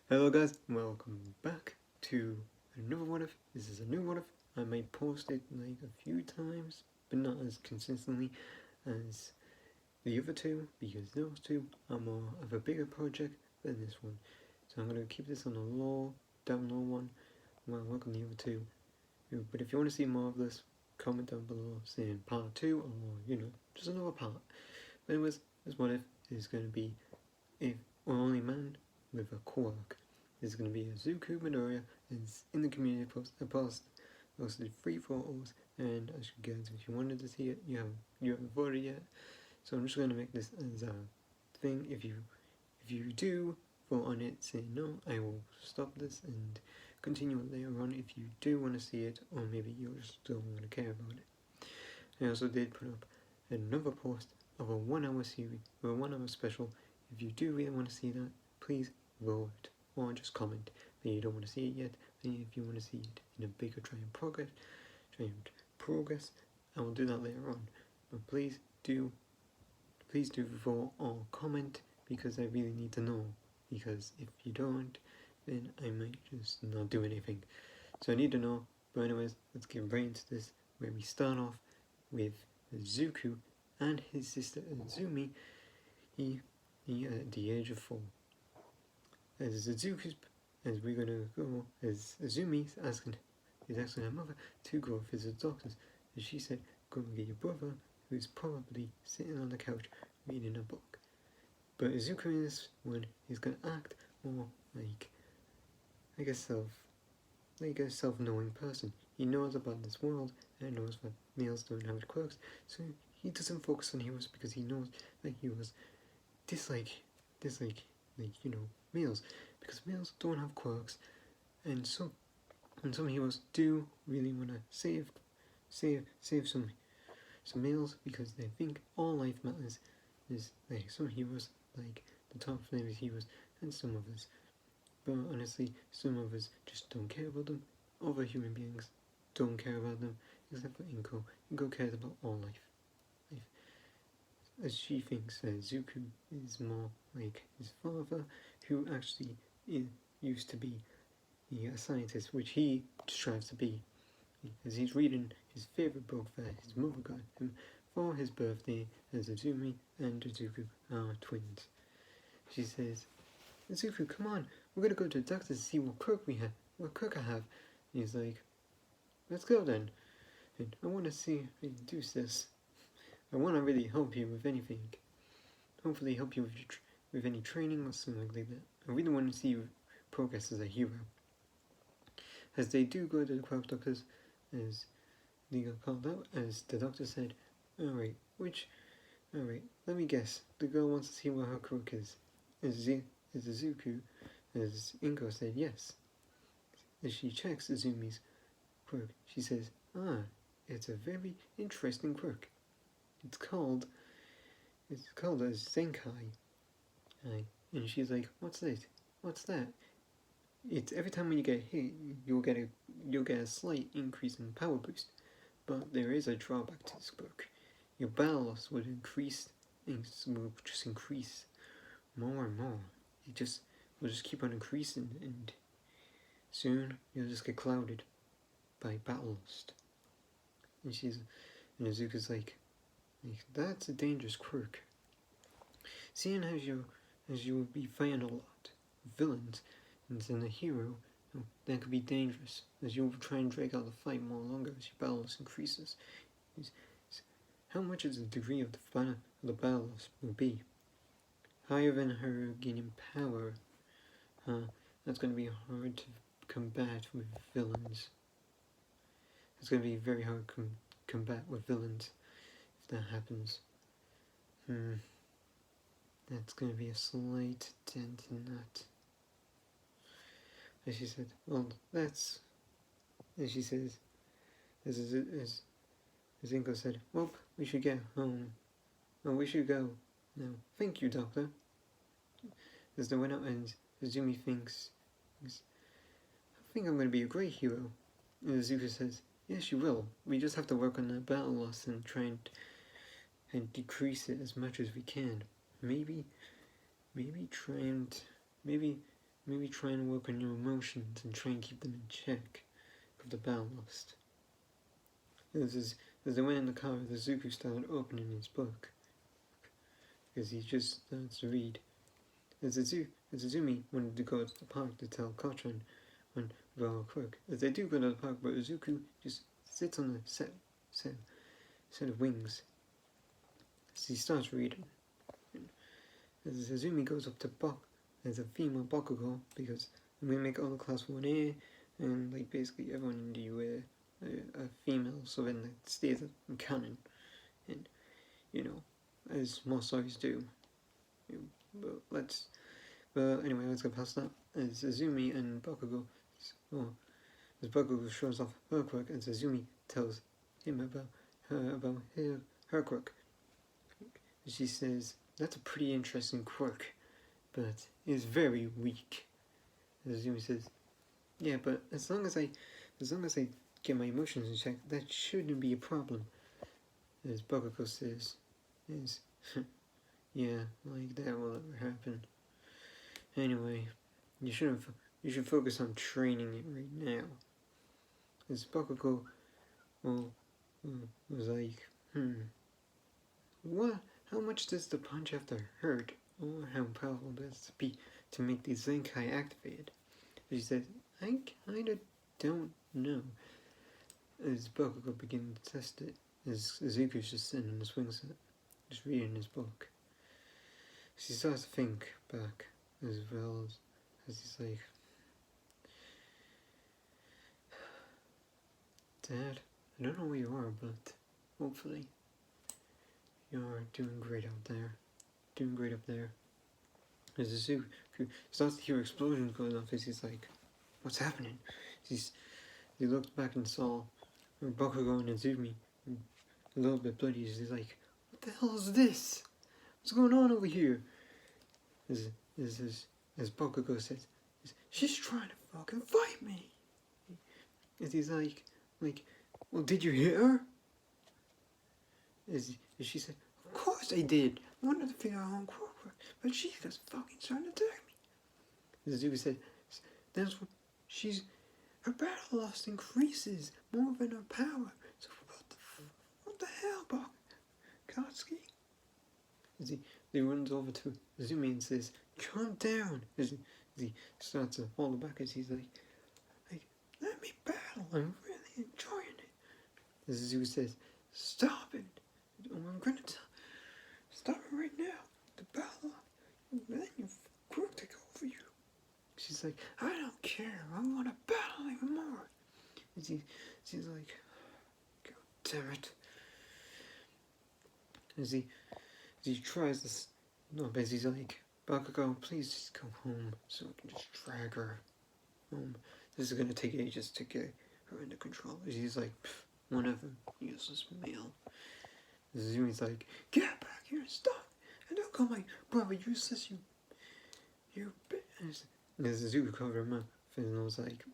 Hello guys, welcome back to another What If. This is a new What If. I might post it like a few times, but not as consistently as the other two, because those two are more of a bigger project than this one. So I'm going to keep this on a down low one, while I work on the other two. But if you want to see more of this, comment down below saying part 2, or just another part. But anyways, this What If is going to be if only man with a quirk. There's going to be a Zuku Midoriya. It's in the community post. I posted 3 photos, and as you guys, if you wanted to see it, you haven't voted yet. So I'm just going to make this as a thing. If you do vote on it, say no, I will stop this and continue it later on. If you do want to see it, or maybe you just don't want to care about it. I also did put up another post of a 1-hour series or a 1-hour special. If you do really want to see that, please vote or just comment that you don't want to see it yet, and if you want to see it in a bigger giant progress, I will do that later on. But please do vote or comment, because I really need to know, because if you don't, then I might just not do anything. So I need to know. But anyways, let's get right into this, where we start off with Zuku and his sister Azumi. He at the age of 4. As we're gonna go, as Azumi's asking her mother to go visit doctors, and she said, "Go and get your brother, who's probably sitting on the couch reading a book." But Izuku in this one is gonna act more like a self-knowing person. He knows about this world and knows that males don't have quirks, so he doesn't focus on heroes because he knows that heroes dislike males, because males don't have quirks, and some heroes do really want to save some males, because they think all life matters. There's like some heroes, like the top famous heroes, and some others. But honestly, some of us just don't care about them. Other human beings don't care about them, except for Inko. Inko cares about all life. As she thinks Zuku is more like his father, who actually used to be a scientist, which he strives to be, as he's reading his favourite book that his mother got him for his birthday, as Azumi and Zuku are twins. She says, "Zuku, come on, we're gonna go to the doctor to see what quirk I have." And he's like, "Let's go then. And I want to see if I can do this. I want to really help you with anything. Hopefully help you with any training or something like that. I really want to see you progress as a hero." As they do go to the quirk doctors, as they got called out, as the doctor said, Alright, let me guess. The girl wants to see what her quirk is. As Izuku, as Inko said yes. As she checks Azumi's quirk, she says, it's a very interesting quirk. It's called a Zenkai. And she's like, "What's this? What's that?" It's every time when you get hit, you'll get a slight increase in power boost, but there is a drawback to this quirk. Your battle loss will increase, will just increase more and more. Will just keep on increasing, and soon you'll just get clouded by battle loss. And Izuku's like, "That's a dangerous quirk. Seeing as you will be fighting a lot of villains, and then a hero, that could be dangerous, as you'll try and drag out the fight more longer as your battle loss increases. How much is the degree of the battle loss will be? Higher than her gaining power. That's going to be hard to combat with villains. It's going to be very hard to combat with villains if that happens. That's going to be a slight dent in that." As she said, "Well, that's..." As she says, as Inko said, "Well, we should get home. Oh, we should go now. Thank you, Doctor." As they went out, and Azumi thinks, "I think I'm going to be a great hero." And Zuku says, "Yes, you will. We just have to work on that battle loss and try and decrease it as much as we can. Maybe maybe try and work on your emotions and try and keep them in check of the battle lust. As they went in the car, the Zuku started opening his book because he just starts to read. As Azumi wanted to go to the park to tell Kachan on about quirk. As they do go to the park, but Izuku just sits on a set of wings. As he starts reading. As Azumi goes up to there's a female Bakugo, because we make all the class 1A, and like basically everyone in the UA are female, so then it stays in canon. And, you know, as most stories do. But anyway, let's get past that. As Azumi and Bakugo, as Bakugo shows off her quirk, and Azumi tells him about her quirk. She says, "That's a pretty interesting quirk, but it's very weak." Azumi says, "Yeah, but as long as I get my emotions in check, that shouldn't be a problem." As Bakugo says, "Yeah, like that will ever happen. Anyway, you should focus on training it right now." As Bakugo was like, what? How much does the punch have to hurt, or how powerful does it be to make the Zenkai activated? She said, "I kinda don't know." As Bakugo begins to test it, as Izuku's just sitting in the swing set, just reading his book. She starts to think back, as well as he's like, "Dad, I don't know where you are, but hopefully you're doing great out there. Doing great up there." As Izuku starts to hear explosions going off, he's like, "What's happening?" He looked back and saw Bakugo and Izumi, a little bit bloody. He's like, "What the hell is this? What's going on over here?" As Bakugo says, "She's trying to fucking fight me." As he's like, "Well, did you hit her?" As she said, "Of course I did. I wanted to figure out how quirk worked, but she just fucking trying to attack me." As Zubi said, "That's what her battle lust increases more than her power. So what the hell, Katsuki?" As he runs over to Azumi and says, "Calm down." As he starts to hold her back, as he's like, "Let me battle. I'm really enjoying it." As Azumi says, "Stop it. I'm gonna stop it right now. The battle, then your quirk take over you." She's like, "I don't care. I want to battle even more." And she's like, "God damn it." As he tries this, no, but he's like, "Bakugo, please just go home so I can just drag her home. This is gonna take ages to get her under control." He's like, "Whatever, useless male." Zumi's like, "Get back here and stop, and don't call my brother useless, you bitch." And as Zuku covered her mouth, and I was like,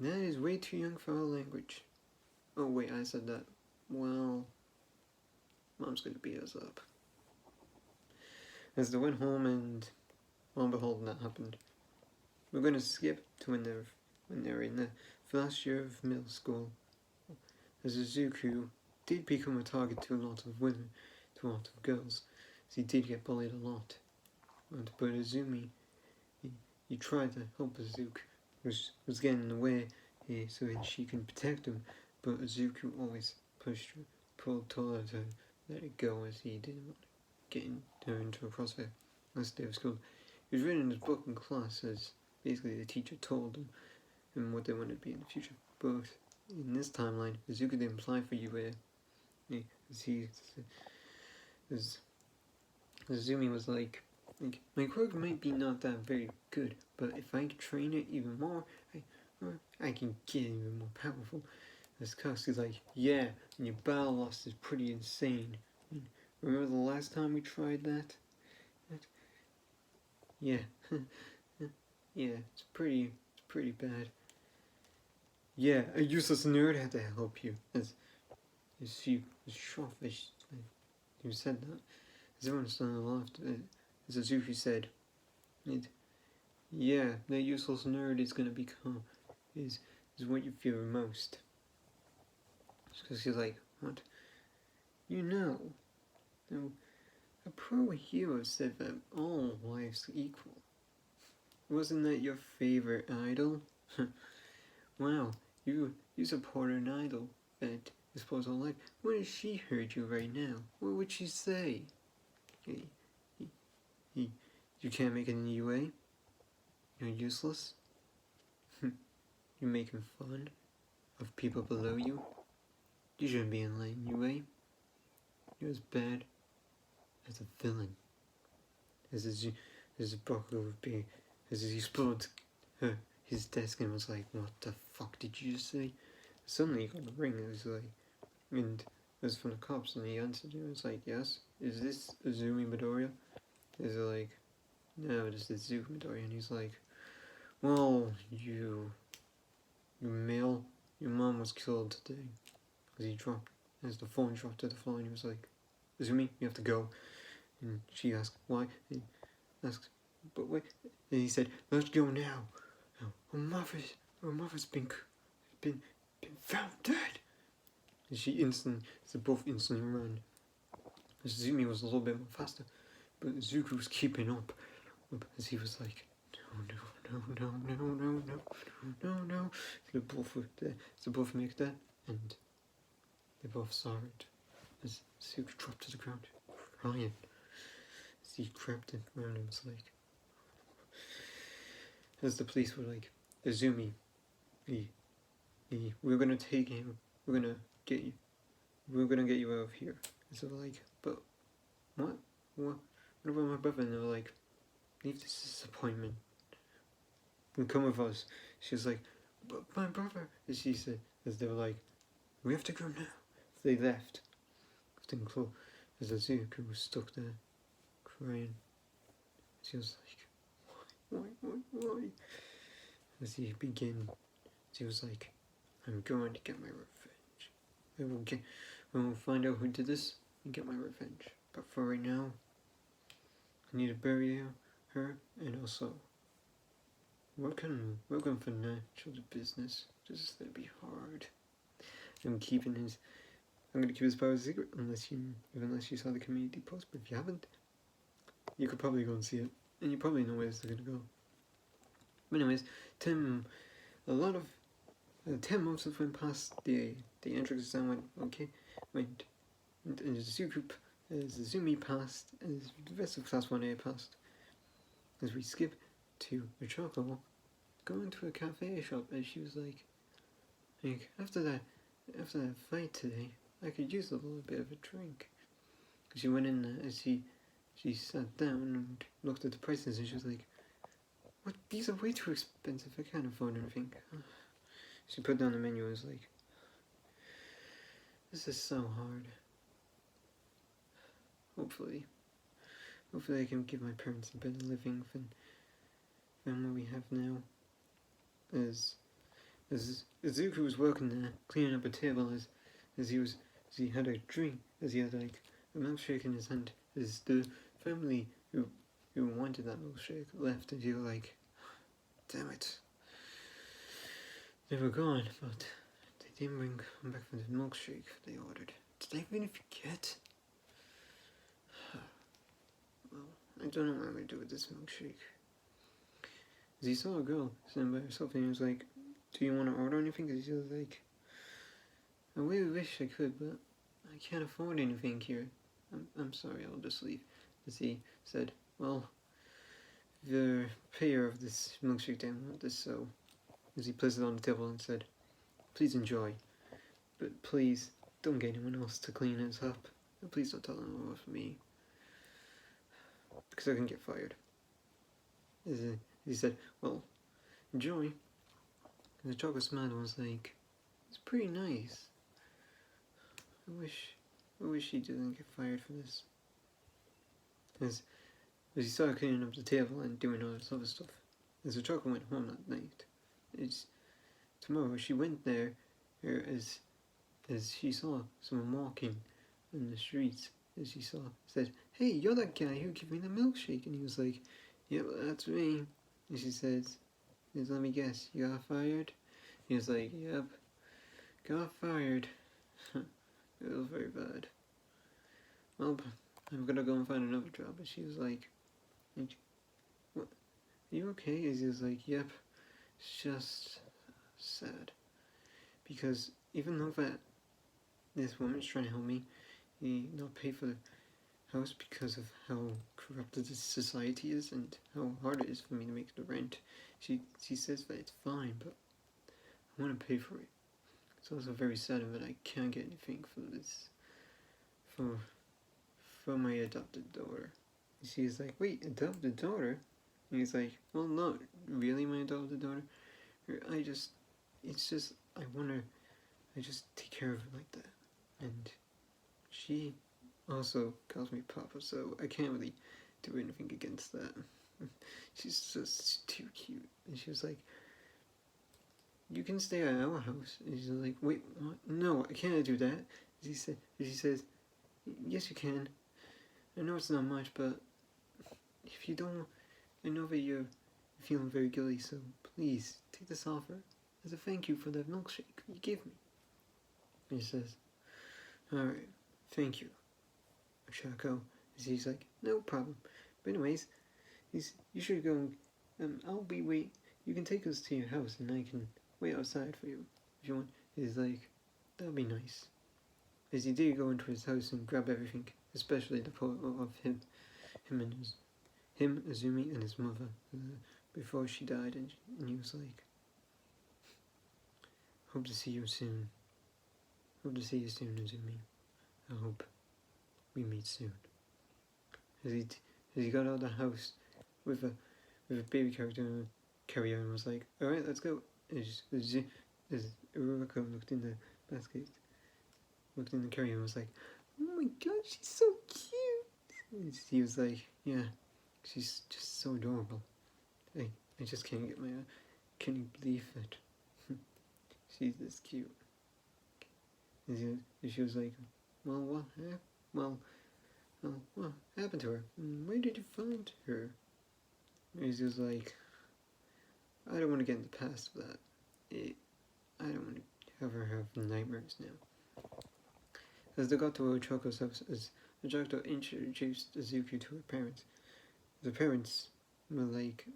"That is way too young for our language." Oh wait, I said that. Well, Mom's gonna beat us up. As they went home, and lo and behold, that happened. We're gonna skip to when they're in the last year of middle school. As Izuku did become a target to a lot of women, to a lot of girls, as he did get bullied a lot. But Izumi, he tried to help Izuku, was getting in the way so that she can protect him, but Izuku always pushed her, told her to let it go, as he didn't want to get her into a crossfire. Last day of school, he was reading his book in class, as basically the teacher told him what they wanted to be in the future. But in this timeline, Izuku didn't apply for UA. As Azumi was like, "My quirk might be not that very good, but if I can train it even more, I can get even more powerful." As Katsuki's like, "Yeah, and your battle loss is pretty insane. Remember the last time we tried that? Yeah, yeah, it's pretty bad. Yeah, a useless nerd had to help you." As she was shocked as you said that. As everyone still laughed, as Azuki said, Yeah, the useless nerd is gonna become is what you fear most. Because she's like, what? You know, a pro hero said that all lives equal. Wasn't that your favorite idol? Wow, you support an idol that supports all life. What if she heard you right now? What would she say? Hey, you can't make it in UA? You're useless? You're making fun of people below you? You shouldn't be in line UA. You're as bad as a villain. As a Broccoli would be. As he exploded his desk and was like, what the fuck did you just say? Suddenly he got a ring and it was like, and it was from the cops and he answered it. It was like, yes, is this Azumi Midoriya? Is it like, no, this is Zuki Midoriya. And he's like, well, you male, your mom was killed today. As he dropped, as the phone dropped to the floor and he was like, Azumi, you have to go. And she asked, why? And he asked, but wait. And he said, let's go now. Her mother's been found dead. And they both instantly ran. Zumi was a little bit more faster, but Zuko was keeping up as he was like, no. They both make that, and they both saw it as Zuko dropped to the ground, crying. As he crept around and was like, as the police were like, Azumi, we're gonna take him, we're gonna get you out of here. And so like, but what about my brother? And they were like, leave this disappointment and come with us. She was like, but my brother, as she said, as they were like, we have to go now. So they left. As Azuka was stuck there, crying. She was like, why? As he began, she was like, I'm going to get my revenge. I will find out who did this and get my revenge. But for right now, I need to bury her and also work on financial business. Just gonna be hard. I'm gonna keep his power secret unless you saw the community post. But if you haven't, you could probably go and see it, and you probably know where it's gonna go. But anyways, 10 months have went past. The entrance exam went okay. And as Zumi passed, as the rest of Class 1A passed. As we skip to the Chocobo, going to a cafe shop, and she was like, after that fight today, I could use a little bit of a drink. She went in there as she sat down and looked at the prices, and she was like, what, these are way too expensive, I can't afford anything. She put down the menu and was like, this is so hard. Hopefully I can give my parents a better living than what we have now. As Izuku was working there, cleaning up a table as he had a drink, as he had like a milkshake in his hand, as the family who wanted that milkshake left, and you were like, damn it. They were gone, but they didn't bring back from the milkshake they ordered. Did I really forget? Well, I don't know what I'm gonna do with this milkshake. As he saw a girl sitting by herself, and he was like, do you want to order anything? Because he was like, I really wish I could, but I can't afford anything here. I'm sorry, I'll just leave. As he said, well, the payer of this milkshake didn't want this, so as he placed it on the table and said, please enjoy, but please don't get anyone else to clean this up. And please don't tell anyone about me, because I can get fired. As he said, well, enjoy. And the chocolate man was like, it's pretty nice. I wish he didn't get fired for this. As he started cleaning up the table and doing all this other stuff. As the chocolate went home that night. Tomorrow she went there as she saw someone walking in the streets. As she said, hey, you're that guy who gave me the milkshake. And he was like, yeah, well, that's me. And she says, let me guess, you got fired? He was like, yep, got fired. It was very bad. Well, I'm gonna go and find another job. And she was like, what? Are you okay? And he was like, yep, it's just sad. Because even though that this woman's trying to help me, not pay for the house because of how corrupted this society is and how hard it is for me to make the rent. She says that it's fine, but I want to pay for it. It's also very sad that I can't get anything for this, for my adopted daughter. And she's like, wait, adopted daughter? And he's like, well, not really my adopted daughter. I just take care of her like that. And she also calls me Papa, so I can't really do anything against that. She's just too cute. And she was like, you can stay at our house. And she's like, wait, what? No, I can't do that. She says, yes you can. I know it's not much, but if you don't, I know that you're feeling very guilty, so please take this offer as a thank you for that milkshake you gave me. And he says, alright, thank you, Chaco. And he's like, no problem. But anyways, you should go, you can take us to your house and I can wait outside for you if you want. He's like, that'll be nice. As he did go into his house and grab everything, especially the photo of him, Azumi, and his mother before she died, and he was like, hope to see you soon. Hope to see you soon, Azumi. I hope we meet soon. As he got out of the house with a baby carrier and was like, alright, let's go. As Uraraka looked in the basket, looked in the carrier and was like, oh my god, she's so cute. And he was like, yeah, she's just so adorable. I just can't believe it. She's this cute. And she was like, well, what happened to her? Where did you find her? And he was like, I don't want to get in the past of that. I don't want to have her have nightmares now. As they got to Ochoko's house, as Ochoco introduced Azuki to her parents, the parents were like,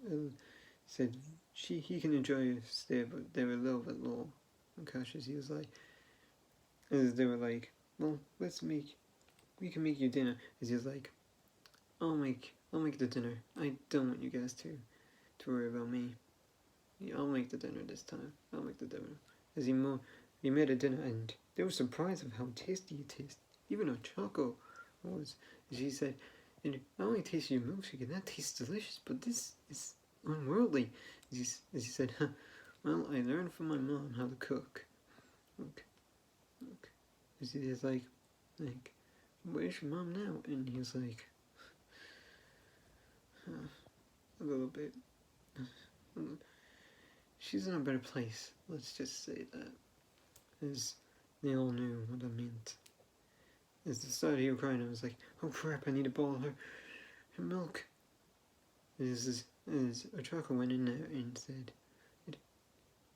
said he can enjoy a stay, but they were a little bit low on cash. As he was like, as they were like, well, we can make you dinner. As he was like, I'll make the dinner. I don't want you guys to worry about me. Yeah, I'll make the dinner this time. I'll make the dinner. As he made a dinner, and they were surprised of how tasty it tasted. Even Ochako was. As he said, and I only tasted your milkshake, and that tastes delicious, but this is unworldly. As he said, well, I learned from my mom how to cook. Look. As he was like, where's your mom now? And he was like, a little bit. She's in a better place. Let's just say that. As they all knew what that meant. As they started here crying, I was like, oh crap, I need to boil her milk. As Ochako went in there and said,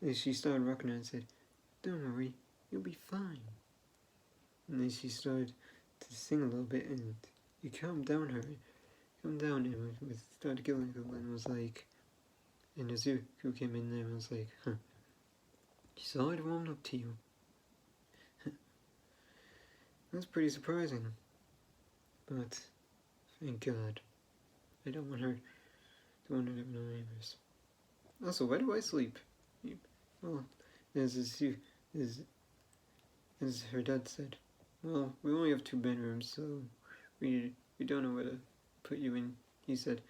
as she started rocking her and said, don't worry, you'll be fine. And then she started to sing a little bit, and you calmed down, and started giggling and was like, and Azuku came in there and was like, she's already warmed up to you. That's pretty surprising. But thank God. I don't want her to have no neighbors. Also, where do I sleep? Well, as her dad said, well, we only have 2 bedrooms, so we don't know where to put you in. He said,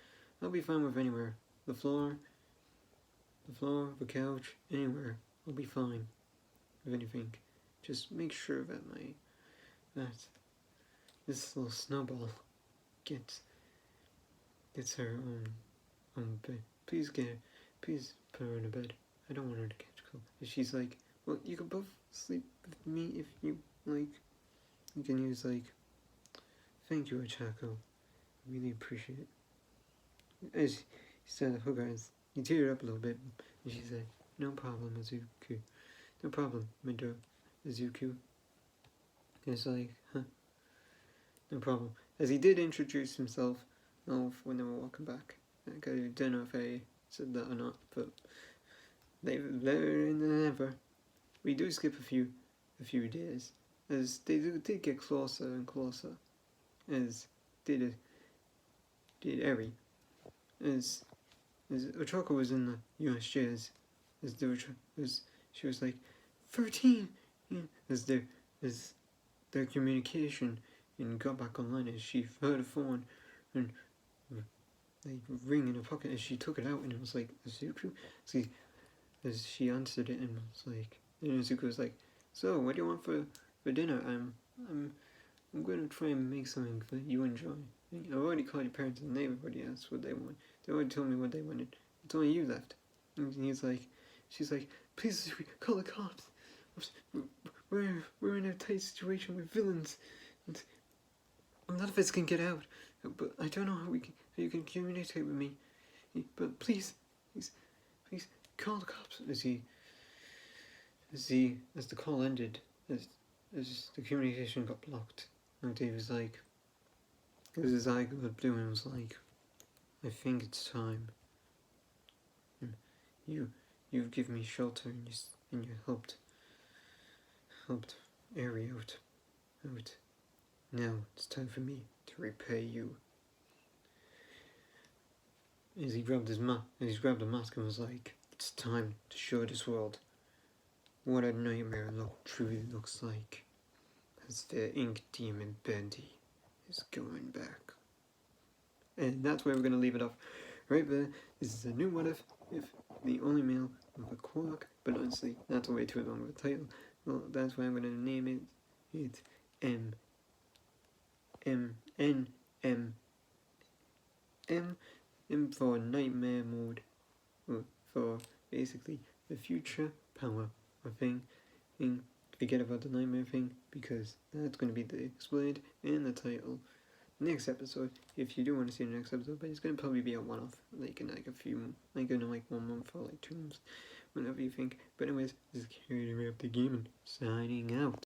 I'll be fine with anywhere. The floor, the couch, anywhere. I'll be fine with anything. Just make sure that this little snowball gets her own bed. Please put her in a bed. I don't want her to catch cold. And she's like, well, you could both sleep with me if you like. You can use thank you, Ochako. I really appreciate it. As he said, Hogarth, he teared up a little bit, and she said, "No problem, Izuku. No problem, Midori, Izuku." It's like, huh, no problem. As he did introduce himself, when they were walking back. Like, I don't know if I said that or not, but later than ever, we do skip a few days, as they did get closer and closer, as did Eri, as Ochako was in the USJ, as she was like 13, as their communication and got back online, as she heard a phone and like ring in her pocket, as she took it out, and it was like Izuku. See, as she answered it and was like, and Izuku was like, "So, what do you want for dinner? I'm going to try and make something that you enjoy. I've already called your parents and everybody asked what they want. They already told me what they wanted. It's only you left." And she's like, "Please call the cops. We're in a tight situation with villains, and none of us can get out. But I don't know how you can communicate with me. But please call the cops." As the call ended, as the communication got blocked, and he was like, as his eye got blue, and was like, "I think it's time. You've given me shelter, and you helped Eri out. Now it's time for me to repay you." As he grabbed a mask and was like, "It's time to show this world what a nightmare truly looks like, as the ink demon Bendy is going back." And that's where we're going to leave it off. Right there, this is a new What If the only male with a quirk, but honestly, that's way too long of a title. Well, that's why I'm going to name it. It's M for nightmare mode, for basically the future power of thing. Forget about the nightmare thing, because that's going to be explained in the title next episode, if you do want to see the next episode. But it's going to probably be a one-off, like in a few, like in 1 month or 2 months, whenever you think. But anyways, this is Carrie Up the Game, signing out.